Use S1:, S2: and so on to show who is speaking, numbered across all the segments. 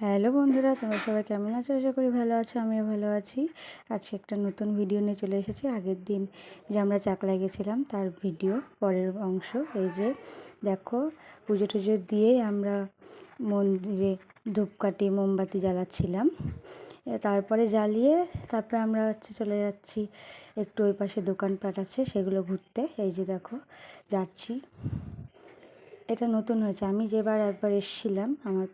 S1: Hello বন্ধুরা, তোমরা সবাই কেমন আছো? আশা করি ভালো আছো, আমিও ভালো আছি। আজকে একটা নতুন ভিডিও নিয়ে চলে এসেছি। আগের দিন যে আমরা চাকলায় গেছিলাম তার ভিডিও পরের অংশ। এই যে দেখো, পুজো টুজো দিয়ে আমরা মন্দিরে ধূপকাঠি মোমবাতি জ্বালাচ্ছিলাম। তারপরে জ্বালিয়ে তারপরে আমরা চলে যাচ্ছি একটু ওই পাশে দোকানপাট আছে সেগুলো ঘুরতে। এই যে দেখো যাচ্ছি, এটা নতুন হয়েছে। আমি যেবার একবার এসেছিলাম আমার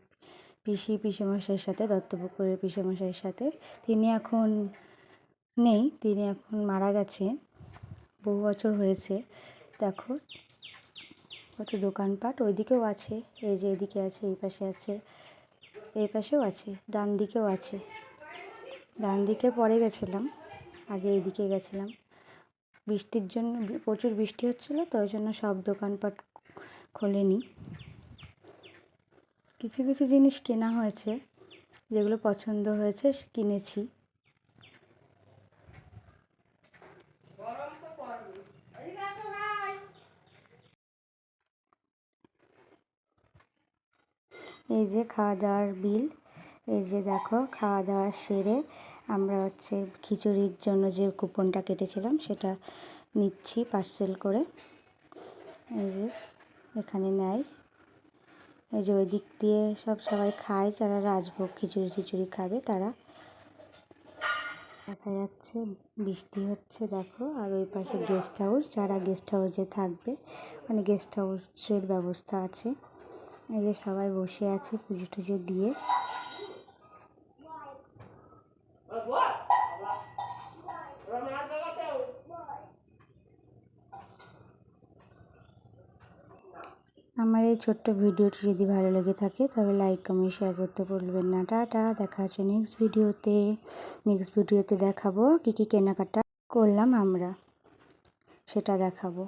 S1: পিসেমশাইয়ের সাথে, দত্তপুকুরের পিসেমশাইয়ের সাথে। তিনি এখন নেই, তিনি এখন মারা গেছে, বহু বছর হয়েছে। দেখো কত দোকানপাট, ওইদিকেও আছে, এই যে এদিকে আছে, এই পাশে আছে, এই পাশেও আছে, ডান দিকেও আছে। ডান দিকে পরে গেছিলাম, আগে এইদিকে গেছিলাম। বৃষ্টির জন্য, প্রচুর বৃষ্টি হচ্ছিলো তো, ওই জন্য সব দোকানপাট খোলেনি। কিছু কিছু জিনিস কেনা হয়েছে, যেগুলো পছন্দ হয়েছে কিনেছি। এই যে খাওয়া দাওয়ার বিল। এই যে দেখো, খাওয়া দাওয়া সেরে আমরা খিচুড়ির জন্য যে কুপনটা কেটেছিলাম সেটা নিচ্ছি পার্সেল করে। এই যে এখানে নেয়, এই যে ওই দিক দিয়ে সবাই খায়, যারা রাজভোগ খিচুড়ি খাবে তারা। দেখা যাচ্ছে বৃষ্টি হচ্ছে দেখো, আর ওই পাশে গেস্ট হাউস, যারা গেস্ট হাউসে থাকবে মানে গেস্ট হাউসের ব্যবস্থা আছে। এই যে সবাই বসে আছে পুজো টুজো দিয়ে। আমার এই ছোট্ট ভিডিওটি যদি ভালো লেগে থাকে তবে লাইক কমেন্ট শেয়ার করতে ভুলবেন না। টাটা, দেখা হচ্ছে নেক্সট ভিডিওতে দেখাবো কী কী কেনাকাটা করলাম আমরা, সেটা দেখাবো।